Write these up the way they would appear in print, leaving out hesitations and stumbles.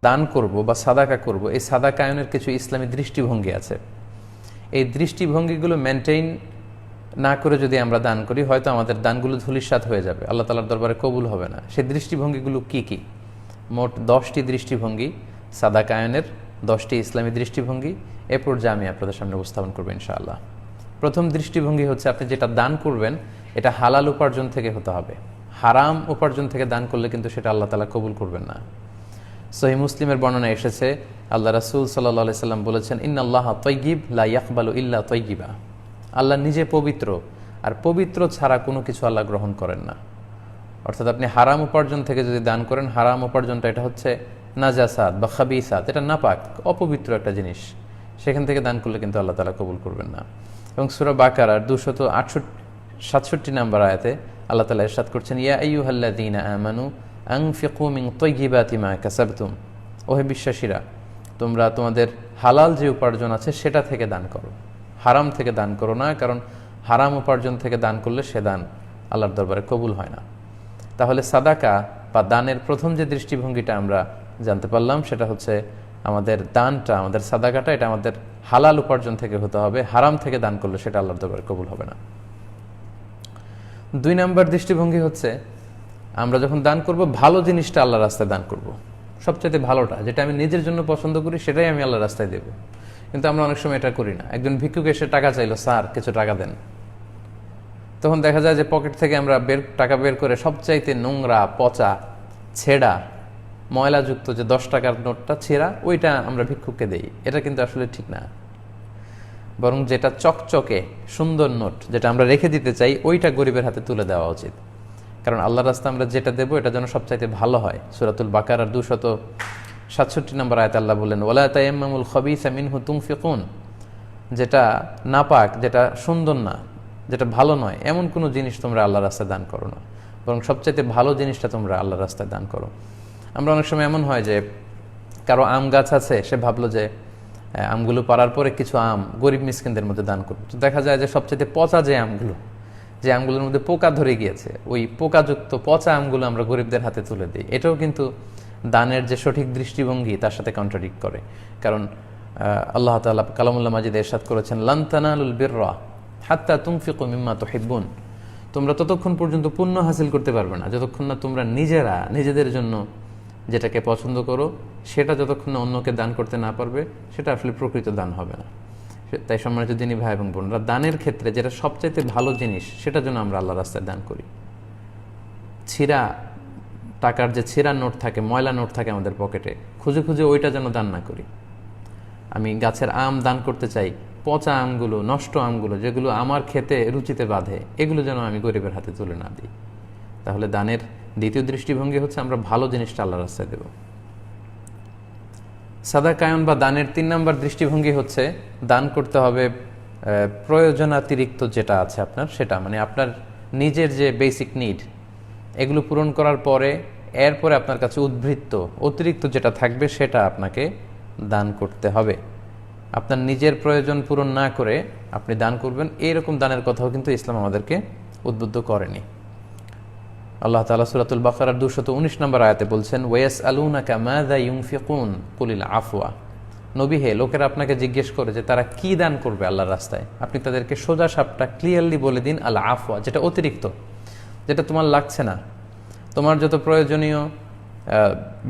দান করব বা সাদাকা করব, এই সাদাকায়নের কিছু ইসলামী দৃষ্টিভঙ্গি আছে। এই দৃষ্টিভঙ্গিগুলো মেনটেইন না করে যদি আমরা দান করি, হয়তো আমাদের দানগুলো ধূলিসাৎ হয়ে যাবে, আল্লাহ তাআলার দরবারে কবুল হবে না। সেই দৃষ্টিভঙ্গিগুলো কি কি? মোট 10টি দৃষ্টিভঙ্গি সাদাকায়নের, 10টি ইসলামী দৃষ্টিভঙ্গি। এ পর্যায়ে আমি আপনাদের সামনে উপস্থাপন করবো ইনশাআল্লাহ। প্রথম দৃষ্টিভঙ্গি হচ্ছে, আপনি যেটা দান করবেন এটা হালাল উপার্জন থেকে হতে হবে। হারাম উপার্জন থেকে দান করলে কিন্তু সেটা আল্লাহ তাআলা কবুল করবেন না। সহিহ মুসলিমের বর্ণনা এসেছে, আল্লাহ রাসূল সাল্লাল্লাহু আলাইহি সাল্লাম বলেছেন, ইন্নাল্লাহা তাইয়্যিব লা ইয়াকবালু ইল্লা তাইয়্যিবা। আল্লাহ নিজে পবিত্র, আর পবিত্র ছাড়া কোনো কিছু আল্লাহ গ্রহণ করেন না। অর্থাৎ আপনি হারাম উপার্জন থেকে যদি দান করেন, হারাম উপার্জনটা এটা হচ্ছে নাজাসাত বা খাবিসাত, এটা নাপাক, অপবিত্র একটা জিনিস, সেখান থেকে দান করলে কিন্তু আল্লাহ তাআলা কবুল করবেন না। এবং সূরা বাকারার 267 নম্বর আয়াতে আল্লাহ তাআলা ইরশাদ করছেন, ইয়া আইয়ুহাল্লাযীনা আমানু আনফিকু মিন তাইয়্যিবাতি মা কাসাবতুম। ওহে বিশ্বাসীরা, তোমরা তোমাদের হালাল যে উপার্জন আছে সেটা থেকে দান করো, হারাম থেকে দান করো না, কারণ হারাম উপার্জন থেকে দান করলে সে দান আল্লাহর দরবারে কবুল হয় না। তাহলে সাদাকা বা দানের প্রথম যে দৃষ্টিভঙ্গিটা আমরা জানতে পারলাম, সেটা হচ্ছে আমাদের দানটা, আমাদের সাদাকাটা, এটা আমাদের হালাল উপার্জন থেকে হতে হবে। হারাম থেকে দান করলে সেটা আল্লাহর দরবারে কবুল হবে না। 2 নম্বর দৃষ্টিভঙ্গি হচ্ছে, আমরা যখন দান করব, ভালো জিনিসটা আল্লাহর রাস্তায় দান করব। সবচেয়ে ভালোটা, যেটা আমি নিজের জন্য পছন্দ করি, সেটাই আমি আল্লাহর রাস্তায় দেব। কিন্তু আমরা অনেক সময় এটা করি না। একজন ভিক্ষুক এসে টাকা চাইলো, স্যার কিছু টাকা দেন, তখন দেখা যায় যে পকেট থেকে আমরা টাকা বের করে সবচাইতে নোংরা, পচা, ছেঁড়া, ময়লাযুক্ত যে 10 টাকার নোটটা ছেঁড়া, ওইটা আমরা ভিক্ষুককে দেই। এটা কিন্তু আসলে ঠিক না। বরং যেটা চকচকে সুন্দর নোট, যেটা আমরা রেখে দিতে চাই, ওইটা গরিবের হাতে তুলে দেওয়া উচিত। কারণ আল্লাহর রাস্তায় আমরা যেটা দেবো এটা যেন সবচাইতে ভালো হয়। সূরাতুল বাকারার 267 নম্বর আয়াতে আল্লাহ বলেন, ওয়ালা তায়াম্মামুল খাবিসা মিনহু তুনফিকুন। যেটা নাপাক, যেটা সুন্দর না, যেটা ভালো নয়, এমন কোনো জিনিস তোমরা আল্লাহর রাস্তায় দান করো না, বরং সবচাইতে ভালো জিনিসটা তোমরা আল্লাহর রাস্তায় দান করো। আমরা অনেক সময় এমন হয় যে কারো আম গাছ আছে, সে ভাবলো যে আমগুলো পাড়ার পরে কিছু আম গরিব মিসকিনদের মধ্যে দান করবো। তো দেখা যায় যে সবচাইতে পচা যে আমগুলো, যে আমগুলোর মধ্যে পোকা ধরে গিয়েছে, ওই পোকাযুক্ত পচা আমগুলো আমরা গরিবদের হাতে তুলে দিই। এটাও কিন্তু দানের যে সঠিক দৃষ্টিভঙ্গি তার সাথে কন্ট্রাডিক্ট করে। কারণ আল্লাহ তাআলা কালামুল্লাহ মাজিদে ইরশাদ করেছেন, লান তানালুল বিররা হাত্তা তুনফিকু মিম্মা তুহিব্বুন। তোমরা ততক্ষণ পর্যন্ত পুণ্য হাসিল করতে পারবে না যতক্ষণ না তোমরা নিজেরা নিজেদের জন্য যেটাকে পছন্দ করো সেটা যতক্ষণ না অন্যকে দান করতে না পারবে, সেটা আসলে প্রকৃত দান হবে না। তাই সম্মানিত দিনী ভাই এবং বোনরা, দানের ক্ষেত্রে যেটা সবচাইতে ভালো জিনিস, সেটা যেন আমরা আল্লাহর রাস্তায় দান করি। ছিঁড়া টাকার যে ছিঁড়া নোট থাকে, ময়লা নোট থাকে আমাদের পকেটে, খুঁজে খুঁজে ওইটা যেন দান না করি। আমি গাছের আম দান করতে চাই, পচা আমগুলো, নষ্ট আমগুলো, যেগুলো আমার খেতে রুচিতে বাঁধে, এগুলো যেন আমি গরিবের হাতে তুলে না দিই। তাহলে দানের দ্বিতীয় দৃষ্টিভঙ্গি হচ্ছে আমরা ভালো জিনিসটা আল্লাহর রাস্তায় দেব। সাদাকায়ন বা দানের 3 নম্বর দৃষ্টিভঙ্গি হচ্ছে, দান করতে হবে প্রয়োজনাতিরিক্ত যেটা আছে আপনার, সেটা মানে আপনার নিজের যে বেসিক নিড, এগুলো পূরণ করার পরে এরপরে আপনার কাছে উদ্বৃত্ত অতিরিক্ত যেটা থাকবে সেটা আপনাকে দান করতে হবে। আপনার নিজের প্রয়োজন পূরণ না করে আপনি দান করবেন, এইরকম দানের কথাও কিন্তু ইসলাম আমাদেরকে উদ্বুদ্ধ করেনি। আল্লাহ তাআলা সূরাতুল বাকারার 219 নম্বর আয়াতে বলছেন, ওয়ায়াসআলুনাকা মাযা ইউনফিকুন কুলিল আফওয়া। নবী হে, লোকেরা আপনাকে জিজ্ঞেস করে যে তারা কি দান করবে আল্লাহর রাস্তায়, আপনি তাদেরকে সোজা সাপটা ক্লিয়ারলি বলে দিন, আল আফওয়া, যেটা অতিরিক্ত, যেটা তোমার লাগছে না, তোমার যত প্রয়োজনীয়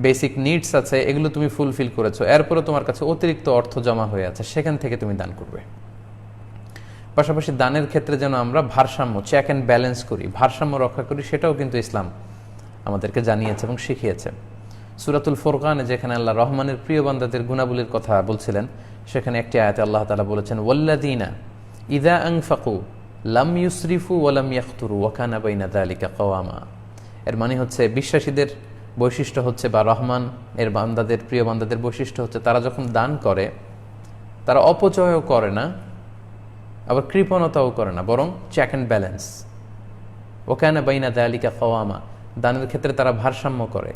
বেসিক নিডস আছে এগুলো তুমি ফুলফিল করেছো, এরপরে তোমার কাছে অতিরিক্ত অর্থ জমা হয়ে আছে, সেখান থেকে তুমি দান করবে। পাশাপাশি দানের ক্ষেত্রে যেন আমরা ভারসাম্য, চেক অ্যান্ড ব্যালেন্স করি, ভারসাম্য রক্ষা করি, সেটাও কিন্তু ইসলাম আমাদেরকে জানিয়েছে এবং শিখিয়েছে। সূরাতুল ফুরকানে যেখানে আল্লাহ রহমানের প্রিয় বান্দাদের গুণাবলীর কথা বলছিলেন, সেখানে একটি আয়াতে আল্লাহ তাআলা বলেছেন, ওয়াল্লাযীনা ইযা আনফাকু লাম ইউসরিফু ওয়া লাম ইয়াকতুরু ওয়া কানা বাইনা যালিকা কাওয়ামা। এর মানে হচ্ছে বিশ্বাসীদের বৈশিষ্ট্য হচ্ছে, বা রহমান এর বান্দাদের, প্রিয় বান্দাদের বৈশিষ্ট্য হচ্ছে, তারা যখন দান করে তারা অপচয়ও করে না, আবার কৃপণতাও করে না, বরং চেক অ্যান্ড ব্যালেন্স। ওয়া কানা বাইনা যালিকা কাওয়ামা, দানের ক্ষেত্রে তারা ভারসাম্য করে,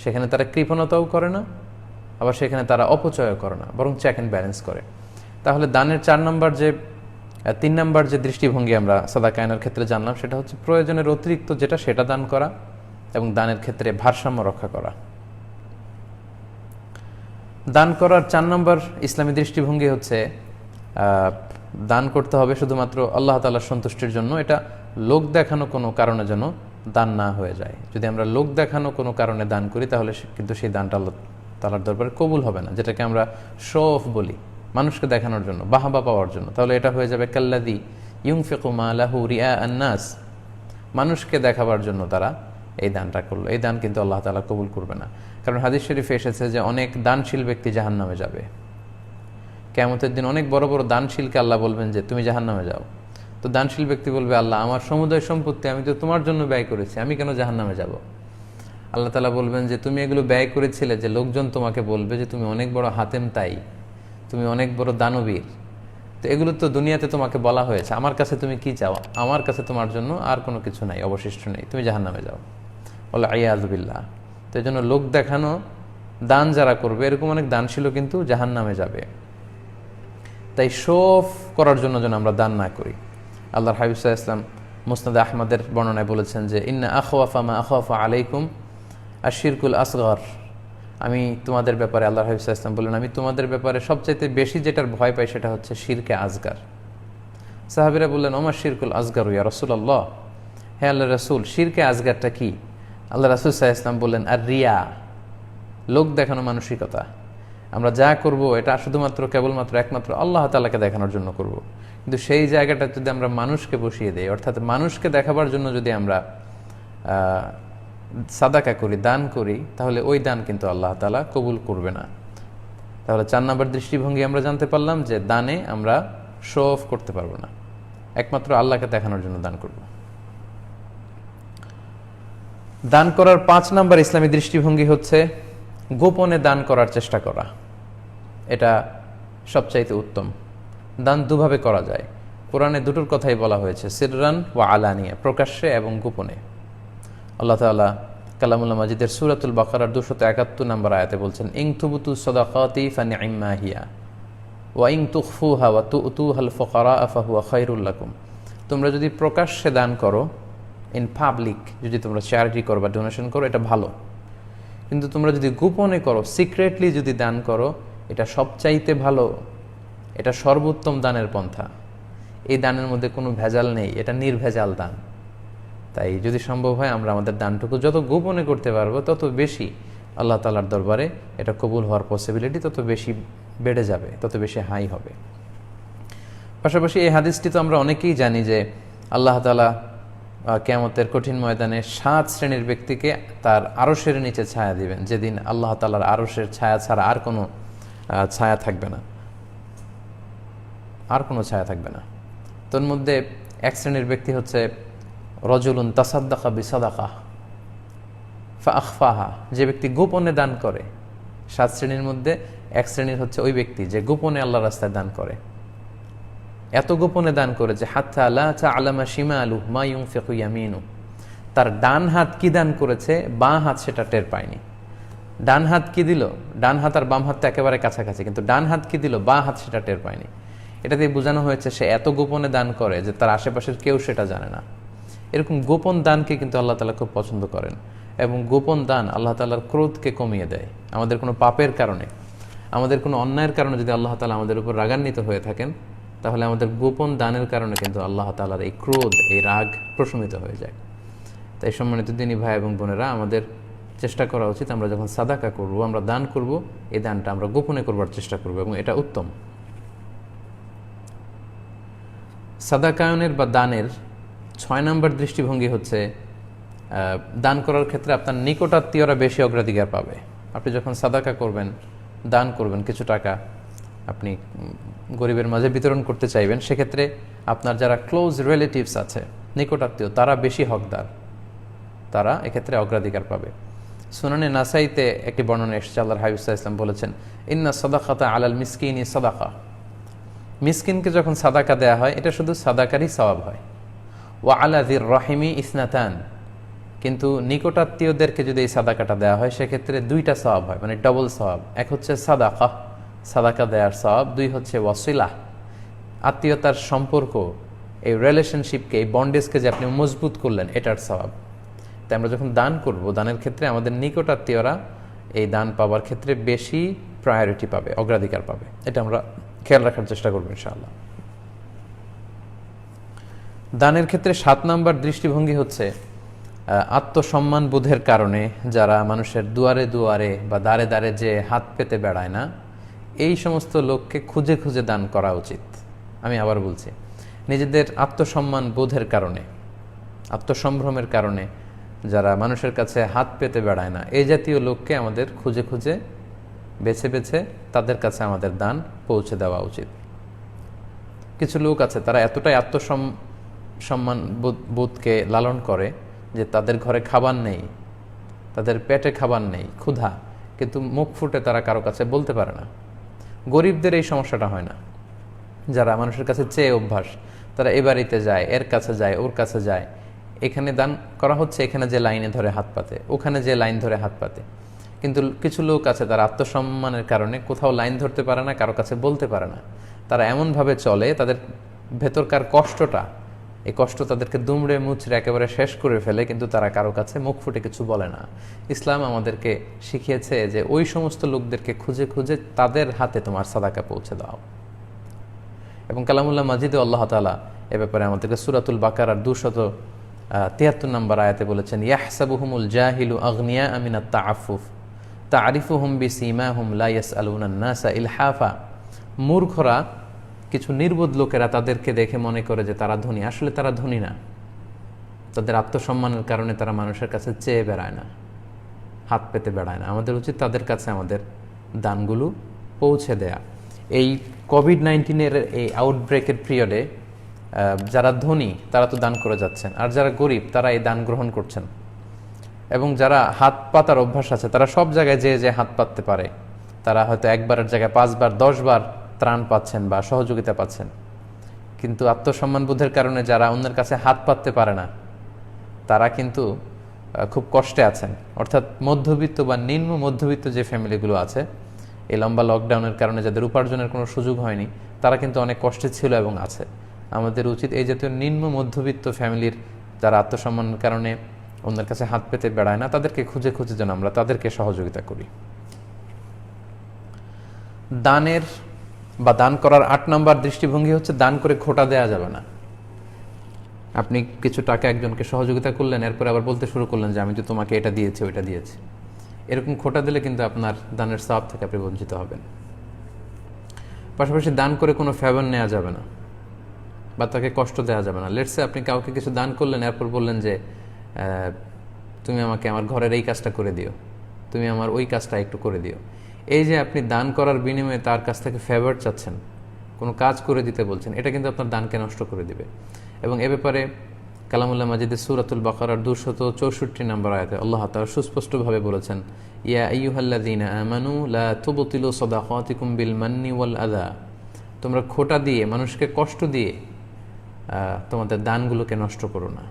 সেখানে তারা কৃপণতাও করে না, আবার সেখানে তারা অপচয়ও করে না, বরং চেক অ্যান্ড ব্যালেন্স করে। তাহলে দানের 3 নম্বর যে দৃষ্টিভঙ্গি আমরা সাদাকায়নের ক্ষেত্রে জানলাম, সেটা হচ্ছে প্রয়োজনের অতিরিক্ত যেটা সেটা দান করা এবং দানের ক্ষেত্রে ভারসাম্য রক্ষা করা। দান করার 4 নম্বর ইসলামী দৃষ্টিভঙ্গি হচ্ছে দান করতে হবে শুধুমাত্র আল্লাহ তাআলার সন্তুষ্টির জন্য। এটা লোক দেখানো কোনো কারণে যেন দান না হয়ে যায়। যদি আমরা লোক দেখানো কোনো কারণে দান করি তাহলে কিন্তু সেই দানটা আল্লাহ তাআলার দরবারে কবুল হবে না, যেটাকে আমরা শো অফ বলি, মানুষকে দেখানোর জন্য, বাহাবা পাওয়ার জন্য। তাহলে এটা হয়ে যাবে কাল্লাযী ইউনফিকু মালাহু রিআ আন-নাস, মানুষকে দেখাবার জন্য তারা এই দানটা করলো। এই দান কিন্তু আল্লাহ তাআলা কবুল করবে না। কারণ হাদিস শরীফে এসেছে যে অনেক দানশীল ব্যক্তি জাহান্নামে যাবে। কিয়ামতের দিন অনেক বড় বড় দানশীলকে আল্লাহ বলবেন যে তুমি জাহান্নামে যাও। তো দানশীল ব্যক্তি বলবে, আল্লাহ আমার সমুদয় সম্পত্তি আমি তো তোমার জন্য ব্যয় করেছি, আমি কেন জাহান্নামে যাব? আল্লাহ তাআলা বলবেন যে তুমি এগুলো ব্যয় করেছিলে যে লোকজন তোমাকে বলবে যে তুমি অনেক বড় হাতেম তাই, তুমি অনেক বড় দানবীর। তো এগুলো তো দুনিয়াতে তোমাকে বলা হয়েছে, আমার কাছে তুমি কি চাও? আমার কাছে তোমার জন্য আর কোনো কিছু নাই, অবশিষ্ট নেই, তুমি জাহান্নামে যাও। বলে আইয়াযু বিল্লাহ। তো এই জন্য লোক দেখানো দান যারা করবে, এরকম অনেক দানশীলও কিন্তু জাহান্নামে যাবে। তাই শোফ করার জন্য যেন আমরা দান না করি। আল্লাহর হাবিব সাল্লাল্লাহু আলাইহি ওয়াসাল্লাম মুসনাদে আহমদের বর্ণনায় বলেছেন যে ইন্না আখওয়াফা মা আখাফু আলাইকুম আশ-শিরকুল আসগর। আমি তোমাদের ব্যাপারে, আল্লাহর হাবিব সাল্লাল্লাহু আলাইহি ওয়াসাল্লাম বলেন, আমি তোমাদের ব্যাপারে সবচাইতে বেশি যেটার ভয় পাই সেটা হচ্ছে শিরকে আসগার। সাহাবীরা বললেন, ওমা শিরকুল আসগার ইয়া রাসূলুল্লাহ, হে আল্লাহর রাসূল শিরকে আসগারটা কি? আল্লাহ রাসূল সাল্লাল্লাহু আলাইহি ওয়াসাল্লাম বললেন, আর রিয়া, লোক দেখানো মানসিকতা। আমরা যা করব এটা শুধুমাত্র কেবলমাত্র একমাত্র আল্লাহ তাআলাকে দেখানোর জন্য করব। কিন্তু সেই জায়গাটা যদি আমরা মানুষকে বসিয়ে দেই, অর্থাৎ মানুষকে দেখাবার জন্য যদি আমরা সাদাকা করি, দান করি, তাহলে ওই দান কিন্তু আল্লাহ তাআলা কবুল করবে না। তাহলে 4 নম্বর দৃষ্টিভঙ্গি আমরা জানতে পারলাম যে দানে আমরা শো অফ করতে পারবো না, একমাত্র আল্লাহকে দেখানোর জন্য দান করব। দান করার 5 নম্বর ইসলামী দৃষ্টিভঙ্গি হচ্ছে গোপনে দান করার চেষ্টা করা। এটা সবচাইতে উত্তম। দান দুভাবে করা যায়। কোরআনে দুটোর কথাই বলা হয়েছে, সিররান ওয়া আলানিয়া, প্রকাশ্যে এবং গোপনে। আল্লাহ তাআলা কালামুল্লাহ মাজিদের সূরাতুল বাকারার 271 নম্বর আয়াতে বলছেন, ইন তুবতু সাদাকাতি ফানি'ম্মা হিয়া ওয়া ইন তুখফুহা ওয়া তু'তুহাল ফুকারা ফাহুয়া খায়রুল লাকুম। তোমরা যদি প্রকাশ্যে দান করো, ইন পাবলিক, যদি তোমরা চ্যারিটি করো বা ডোনেশন করো, এটা ভালো। কিন্তু তোমরা যদি গোপনে করো, সিক্রেটলি যদি দান করো, এটা সবচাইতে ভালো, এটা সর্বোত্তম দানের পন্থা। এই দানের মধ্যে কোনো ভেজাল নেই, এটা নির্ভেজাল দান। তাই যদি সম্ভব হয় আমরা আমাদের দানটুকু যত গোপনে করতে পারবো তত বেশি আল্লাহ তাআলার দরবারে এটা কবুল হওয়ার পসিবিলিটি তত বেশি বেড়ে যাবে, তত বেশি হাই হবে। পাশাপাশি এই হাদিসটি তো আমরা অনেকেই জানি যে আল্লাহ তাআলা কিয়ামতের কঠিন ময়দানে 7 শ্রেণীর ব্যক্তিকে তার আরশের নিচে ছায়া দিবেন, যেদিন আল্লাহ তাআলার আরশের ছায়া ছাড়া আর কোনো ছায়া থাকবে না, আর কোনো ছায়া থাকবে না। তোর মধ্যে এক শ্রেণীর ব্যক্তি হচ্ছে রজুলুন তাসাদ্দাকা বিসাদাকা ফাআখফাহা, যে ব্যক্তি গোপনে দান করে। 7 শ্রেণীর মধ্যে এক শ্রেণীর হচ্ছে ওই ব্যক্তি যে গোপনে আল্লাহর রাস্তায় দান করে। এত গোপনে দান করে যে হাত্তা লা তা'লামা শিমালুহু মা ইউনফিকু ইয়ামিনু, তার ডান হাত কি দান করেছে বাঁ হাত সেটা টের পায়নি। ডান হাত কি দিল, ডান হাত আর বাম হাত তো একেবারে কাছাকাছি, কিন্তু ডান হাত কি দিল বাঁ হাত সেটা টের পায়নি। এটাতে বোঝানো হয়েছে সে এত গোপনে দান করে যে তার আশেপাশের কেউ সেটা জানে না। এরকম গোপন দানকে কিন্তু আল্লাহ তাআলা খুব পছন্দ করেন, এবং গোপন দান আল্লাহ তাআলার ক্রোধকে কমিয়ে দেয়। আমাদের কোনো পাপের কারণে, আমাদের কোনো অন্যায়ের কারণে যদি আল্লাহ তাআলা আমাদের উপর রাগান্বিত হয়ে থাকেন, তাহলে আমাদের গোপন দানের কারণে কিন্তু আল্লাহ তাআলার এই ক্রোধ, এই রাগ প্রশমিত হয়ে যায়। তাই সম্মানিত দিনী ভাই এবং বোনেরা, আমাদের চেষ্টা করা উচিত আমরা যখন সাদাকা করব, আমরা দান করব, এই দানটা আমরা গোপনে করবার চেষ্টা করব, এবং এটা উত্তম। সাদাকায়নের বা দানের 6 নম্বর দৃষ্টিভঙ্গি হচ্ছে দান করার ক্ষেত্রে আপনার নিকটাত্মীয়রা বেশি অগ্রাধিকার পাবে। আপনি যখন সাদাকা করবেন, দান করবেন, কিছু টাকা আপনি গরিবের মাঝে বিতরণ করতে চাইবেন, সেক্ষেত্রে আপনার যারা ক্লোজ রিলেটিভস আছে, নিকটাত্মীয়, তারা বেশি হকদার, তারা এক্ষেত্রে অগ্রাধিকার পাবে। সুনানে নাসাইতে একটি বর্ণনা এসেছে, আল্লাহর হাবিব সাল্লাল্লাহু আলাইহি ওয়াসাল্লাম বলেছেন, ইন্না সাদাকাতা আলাল মিসকিনি সাদাকা। মিসকিনকে যখন সাদাকা দেয়া হয়, এটা শুধু সাদাকারই সওয়াব হয়। ওয়া আলা যির রাহিমি ইসনাতান, কিন্তু নিকটাত্মীয়দেরকে যদি এই সাদাকাটা দেওয়া হয়, সেক্ষেত্রে 2টা সওয়াব হয়, মানে ডবল সওয়াব। এক হচ্ছে সাদাকা, সাদাকা দেওয়ার সওয়াব। 2 হচ্ছে ওয়াসিলা, আত্মীয়তার সম্পর্ক, এই রিলেশনশিপকে, এই বন্ডেজকে যে আপনি মজবুত করলেন, এটার সওয়াব। তাই আমরা যখন দান করব, দানের ক্ষেত্রে আমাদের নিকটাত্মীয়রা এই দান পাওয়ার ক্ষেত্রে বেশি প্রায়োরিটি পাবে, অগ্রাধিকার পাবে। এটা আমরা খেয়াল রাখার চেষ্টা করবো ইনশাআল্লাহ। দানের ক্ষেত্রে 7 নম্বর দৃষ্টিভঙ্গি হচ্ছে আত্মসম্মান বোধের কারণে যারা মানুষের দুয়ারে দুয়ারে বা দাঁড়ে দাঁড়ে যে হাত পেতে বেড়ায় না, এই সমস্ত লোককে খুঁজে খুঁজে দান করা উচিত। আমি আবার বলছি, নিজেদের আত্মসম্মান বোধের কারণে, আত্মসম্ভ্রমের কারণে যারা মানুষের কাছে হাত পেতে বেড়ায় না, এই জাতীয় লোককে আমাদের খুঁজে খুঁজে বেছে বেছে তাদের কাছে আমাদের দান পৌঁছে দেওয়া উচিত। কিছু লোক আছে তারা এতটাই সম্মান বোধকে লালন করে যে তাদের ঘরে খাবার নেই, তাদের পেটে খাবার নেই, ক্ষুধা, কিন্তু মুখ ফুটে তারা কারো কাছে বলতে পারে না। গরিবদের এই সমস্যাটা হয় না। যারা মানুষের কাছে চেয়ে অভ্যাস, তারা এ বাড়িতে যায়, এর কাছে যায়, ওর কাছে যায়, এখানে দান করা হচ্ছে, এখানে যে লাইনে ধরে হাত পাতে, ওখানে যে লাইন ধরে হাত পাতে। কিন্তু কিছু লোক আছে তারা আত্মসম্মানের কারণে কোথাও লাইন ধরতে পারে না, কারো কাছে বলতে পারে না। তারা এমনভাবে চলে, তাদের ভেতরকার কষ্টটা, এই কষ্ট তাদেরকে দুমড়ে মুচড়ে একেবারে শেষ করে ফেলে, কিন্তু তারা কারো কাছে মুখ ফুটে কিছু বলে না। ইসলাম আমাদেরকে শিখিয়েছে যে ওই সমস্ত লোকদেরকে খুঁজে খুঁজে তাদের হাতে তোমার সাদাকা পৌঁছে দাও। এবং কালামুল্লাহ মাজিদে আল্লাহ তাআলা এ ব্যাপারে আমাদেরকে সূরাতুল বাকারার 273 নম্বর আয়াতে বলেছেন, ইয়াহসাবুহুমুল জাহিলু আগনিয়া মিনাত তাআফফুফ তা'রিফুহুম বিসীমাহুম লা ইয়াসআলুনা আন-নাসা ইলহাফা। মূর্খরা, কিছু নির্বোধ লোকেরা তাদেরকে দেখে মনে করে যে তারা ধনী, আসলে তারা ধনী না। তাদের আত্মসম্মানের কারণে তারা মানুষের কাছে চেয়ে বেড়ায় না, হাত পেতে বেড়ায় না। আমাদের উচিত তাদের কাছে আমাদের দানগুলো পৌঁছে দেয়া। এই কোভিড-19 এই আউটব্রেকের পিরিয়ডে যারা ধনী তারা তো দান করে যাচ্ছেন, আর যারা গরিব তারা এই দান গ্রহণ করছেন। এবং যারা হাত পাতার অভ্যাস আছে তারা সব জায়গায় যে হাত পাততে পারে, তারা হয়তো একবারের জায়গায় 5 বার 10 বার ত্রাণ পাচ্ছেন বা সহযোগিতা পাচ্ছেন। কিন্তু আত্মসম্মান বোধের কারণে যারা অন্যের কাছে হাত পাততে পারে না, তারা কিন্তু খুব কষ্টে আছেন। অর্থাৎ মধ্যবিত্ত বা নিম্ন মধ্যবিত্ত যে ফ্যামিলিগুলো আছে, এই লম্বা লকডাউনের কারণে যাদের উপার্জনের কোনো সুযোগ হয়নি, তারা কিন্তু অনেক কষ্টে ছিল এবং আছে। আমাদের উচিত এই জাতীয় নিম্ন মধ্যবিত্ত ফ্যামিলির যারা আত্মসম্মানের কারণে অন্যের কাছে হাত পেতে বেড়ায় না, তাদেরকে খুঁজে খুঁজে যেন আমরা তাদেরকে সহযোগিতা করি। দানের বা দান করার 8 নম্বর দৃষ্টিভঙ্গি হচ্ছে দান করে খোটা দেয়া যাবে না। আপনি কিছু টাকা একজনকে সহযোগিতা করলেন, এরপরে আবার বলতে শুরু করলেন যে আমি তো তোমাকে এটা দিয়েছি, ওইটা দিয়েছি। এরকম খোটা দিলে কিন্তু আপনার দানের সওয়াব থেকে আপনি বঞ্চিত হবেন। পাশাপাশি দান করে কোনো ফেভার নেওয়া যাবে না বা তাকে কষ্ট দেওয়া যাবে না। লেটসে আপনি কাউকে কিছু দান করলেন, এরপর বললেন যে তুমি আমাকে আমার ঘরের এই কাজটা করে দিও, তুমি আমার ওই কাজটা একটু করে দিও। এই যে আপনি দান করার বিনিময়ে তার কাছ থেকে ফেভার চাচ্ছেন, কোনো কাজ করে দিতে বলছেন, এটা কিন্তু আপনার দানকে নষ্ট করে দিবে। এবং এ ব্যাপারে কালামুল্লাহ মাজিদে সূরাতুল বাকারার 264 নম্বর আয়াতে আল্লাহ তাআলা সুস্পষ্টভাবে বলেছেন, ইয়া আইয়ুহাল্লাযীনা আমানু লা তুবতিলু সাদাকাতিকুম বিল মান্নি ওয়াল আযা। তোমরা খোটা দিয়ে, মানুষকে কষ্ট দিয়ে তোমাদের দানগুলোকে নষ্ট করো না।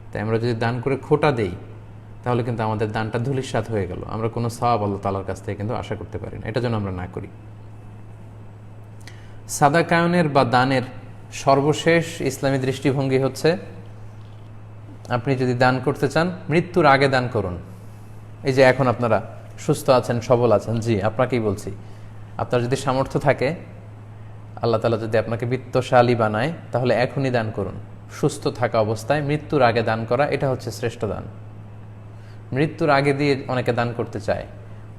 তাই আমরা যদি দান করে খোটা দেই, তাহলে কিন্তু আমাদের দানটা ধূলিসাৎ হয়ে গেল। আমরা কোনো সওয়াব আল্লাহ তাআলার কাছ থেকে কিন্তু আশা করতে পারি না। এটা যেন আমরা না করি। সাদাকায়নের বা দানের সর্বশেষ ইসলামী দৃষ্টিভঙ্গি হচ্ছে, আপনি যদি দান করতে চান মৃত্যুর আগে দান করুন। এই যে এখন আপনারা সুস্থ আছেন, সবল আছেন, জি আপনাকেই বলছি, আপনার যদি সামর্থ্য থাকে, আল্লাহ তাআলা যদি আপনাকে বিত্তশালী বানায়, তাহলে এখনই দান করুন। সুস্থ থাকা অবস্থায় মৃত্যুর আগে দান করা, এটা হচ্ছে শ্রেষ্ঠ দান। মৃত্যুর আগে দিয়ে অনেকে দান করতে চায়,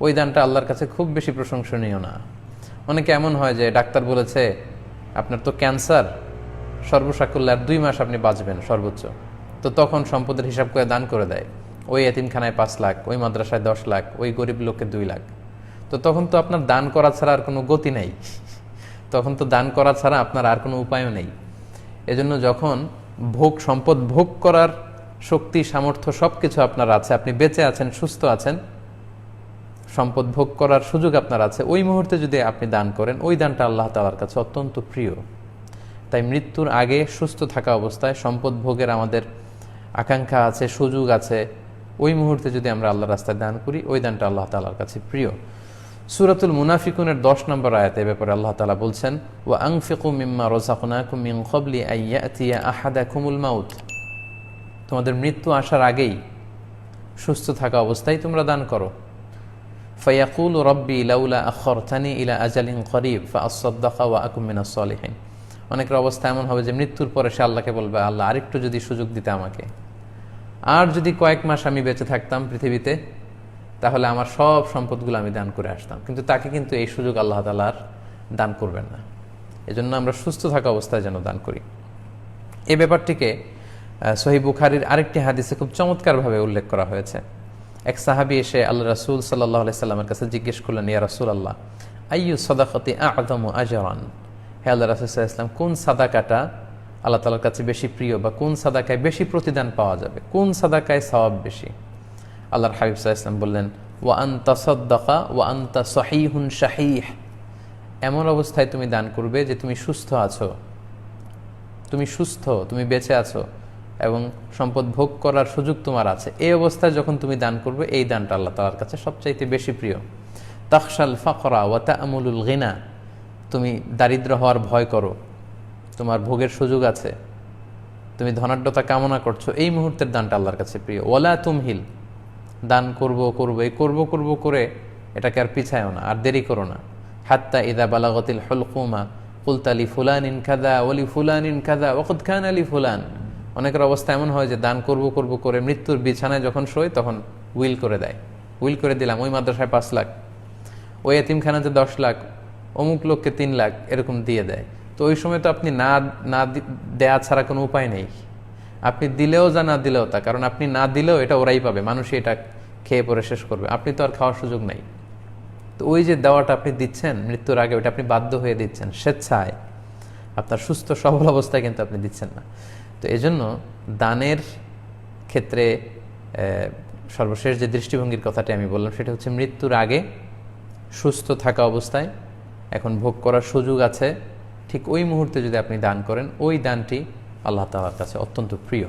ওই দানটা আল্লাহর কাছে খুব বেশি প্রশংসনীয় না। অনেকে এমন হয় যে ডাক্তার বলেছে আপনার তো ক্যান্সার, সর্বসাকুল্যে আর 2 মাস আপনি বাঁচবেন সর্বোচ্চ, তো তখন সম্পদের হিসাব করে দান করে দেয়। ওই এতিমখানায় 5 লাখ, ওই মাদ্রাসায় 10 লাখ, ওই গরিব লোককে 2 লাখ। তো তখন তো আপনার দান করা ছাড়া আর কোনো গতি নেই, তখন তো দান করা ছাড়া আপনার আর কোনো উপায়ও নেই। এজন্য যখন সম্পদ ভোগ করার শক্তি, সামর্থ্য সব কিছু আপনার আছে, আপনি বেঁচে আছেন, সুস্থ আছেন, সম্পদ ভোগ করার সুযোগ আপনার আছে, ওই মুহূর্তে যদি আপনি দান করেন, ওই দানটা আল্লাহ তাআলার কাছে অত্যন্ত প্রিয়। তাই মৃত্যুর আগে সুস্থ থাকা অবস্থায় সম্পদ ভোগের আমাদের আকাঙ্ক্ষা আছে, সুযোগ আছে, ওই মুহূর্তে যদি আমরা আল্লাহর রাস্তায় দান করি, ওই দানটা আল্লাহ তাআলার কাছে প্রিয়। সূরাতুল মুনাফিকুনের 10 নম্বর আয়াতে ব্যাপারে আল্লাহ তাআলা বলছেন, ওয়া আনফিকু মিম্মা রাযাকনাকুম মিন ক্বাবলি আন ইয়াতিয়া আহাদাকুমুল মাউত। তোমাদের মৃত্যু আসার আগেই সুস্থ থাকা অবস্থায় তোমরা দান করো। ফায়াকুলু রব্বি লাউলা আখরতানি ইলা আজালিন করিব ফাআসাদ্দাকা ওয়া আকুম মিনাস সলিহিন। অনেকের অবস্থা এমন হবে যে মৃত্যুর পরে সে আল্লাহকে বলবে, আল্লাহ আরেকটু যদি সুযোগ দিতে আমাকে, আর যদি কয়েক মাস আমি বেঁচে থাকতাম পৃথিবীতে, তাহলে আমার সব সম্পদগুলো আমি দান করে আসতাম। কিন্তু তাকে কিন্তু এই সুযোগ আল্লাহ তাআলা আর দান করবেন না। এজন্য আমরা সুস্থ থাকা অবস্থায় যেন দান করি। এই ব্যাপারটিকে সহিহ বুখারীর আরেকটি হাদিসে খুব চমৎকারভাবে উল্লেখ করা হয়েছে। এক সাহাবী এসে আল্লাহ রাসূল সাল্লাল্লাহু আলাইহি সাল্লামের কাছে জিজ্ঞেস করলেন, ইয়া রাসূলুল্লাহ, আইয়ু সাদাকাতি আ'যামু আজরান, হে আল্লাহ রাসূল সাল্লাল্লাহু আলাইহি ওয়াসাল্লাম, কোন সাদাকাটা আল্লাহ তাআলার কাছে বেশি প্রিয়, বা কোন সাদাকায় বেশি প্রতিদান পাওয়া যাবে, কোন সাদাকায় সওয়াব বেশি? আল্লাহর হাবিব সাল্লাল্লাহু আলাইহি ওয়াসাল্লাম বললেন, ওয়া আনতা সাদ্দাকা ওয়া আনতা সহিহুন শাহীহ, এমন অবস্থায় তুমি দান করবে যে তুমি সুস্থ আছো, তুমি সুস্থ, তুমি বেঁচে আছো এবং সম্পদ ভোগ করার সুযোগ তোমার আছে। এই অবস্থায় যখন তুমি দান করবে, এই দানটা আল্লাহ তাআলার কাছে সবচাইতে বেশি প্রিয়। তাখশাল ফাকরা ওয়া তা'মুলুল গিনা, তুমি দারিদ্র হওয়ার ভয় করো, তোমার ভোগের সুযোগ আছে, তুমি ধনাঢ্যতা কামনা করছো, এই মুহূর্তের দানটা আল্লাহর কাছে প্রিয়। ওয়ালা তুমহিল, দান করব করব এই করব করব করে এটাকে আর পিছায়ও না, আর দেরি করো না। হাত্তা ইদা বালাগতিল হুলকুমা কুলতা লি ফুলানিন কাযা ওয়া লি ফুলানিন কাযা ওয়া কুদ কানা লি ফুলান। অনেকের অবস্থা এমন হয় যে দান করব করব করে মৃত্যুর বিছানায় যখন শোয় তখন উইল করে দেয়, উইল করে দিলাম ওই মাদ্রাসায় 5 লাখ, ওই এতিমখানাতে 10 লাখ, অমুক লোককে 3 লাখ, এরকম দিয়ে দেয়। তো ওই সময় তো আপনি না দেয়া ছাড়া কোনো উপায় নেই। আপনি দিলেও যা, না দিলেও তা, কারণ আপনি না দিলেও এটা ওরাই পাবে, মানুষই এটা খেয়ে পরে শেষ করবে, আপনি তো আর খাওয়ার সুযোগ নাই। তো ওই যে দেওয়াটা আপনি দিচ্ছেন মৃত্যুর আগে, ওটা আপনি বাধ্য হয়ে দিচ্ছেন স্বেচ্ছায়, আপনার সুস্থ সবল অবস্থায় কিন্তু আপনি দিচ্ছেন না। তো এজন্য দানের ক্ষেত্রে সর্বশেষ যে দৃষ্টিভঙ্গির কথাটি আমি বললাম, সেটা হচ্ছে মৃত্যুর আগে সুস্থ থাকা অবস্থায়, এখন ভোগ করার সুযোগ আছে, ঠিক ওই মুহূর্তে যদি আপনি দান করেন, ওই দানটি আল্লাহ তাআলার কাছে অত্যন্ত প্রিয়।